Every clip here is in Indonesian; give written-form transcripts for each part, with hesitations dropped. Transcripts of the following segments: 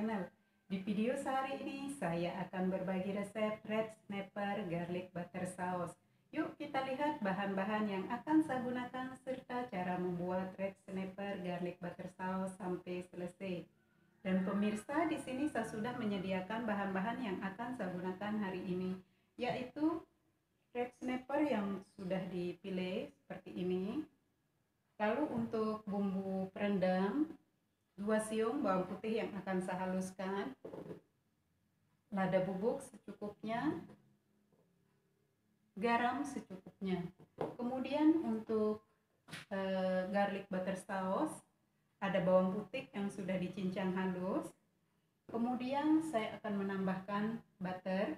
channel. Di video sehari ini saya akan berbagi resep red snapper garlic butter sauce. Yuk kita lihat bahan-bahan yang akan saya gunakan serta cara membuat red snapper garlic butter sauce sampai selesai. Dan pemirsa, di sini saya sudah menyediakan bahan-bahan yang akan saya gunakan hari ini, yaitu red snapper yang sudah dipilih seperti ini. Lalu untuk bumbu perendam, 2 siung bawang putih yang akan saya haluskan, lada bubuk secukupnya, garam secukupnya. Kemudian untuk garlic butter sauce, ada bawang putih yang sudah dicincang halus. Kemudian saya akan menambahkan butter,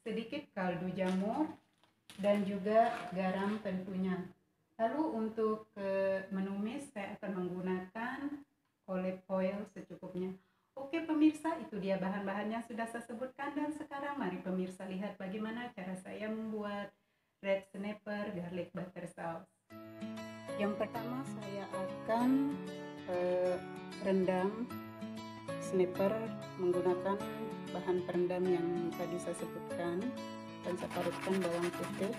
sedikit kaldu jamur, dan juga garam tentunya. Lalu untuk menumis saya akan menggunakan olive oil secukupnya. Oke pemirsa, itu dia bahan-bahannya sudah saya sebutkan, dan sekarang mari pemirsa lihat bagaimana cara saya membuat red snapper garlic butter sauce. Yang pertama saya akan rendam snapper menggunakan bahan perendam yang tadi saya sebutkan, dan saya parutkan bawang putih,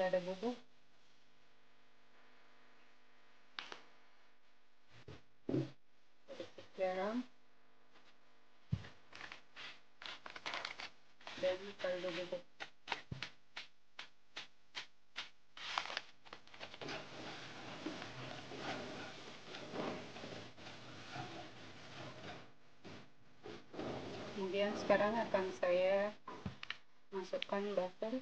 lada bubuk, sedikit garam, dan kaldu bubuk. Kemudian sekarang akan saya masukkan butter.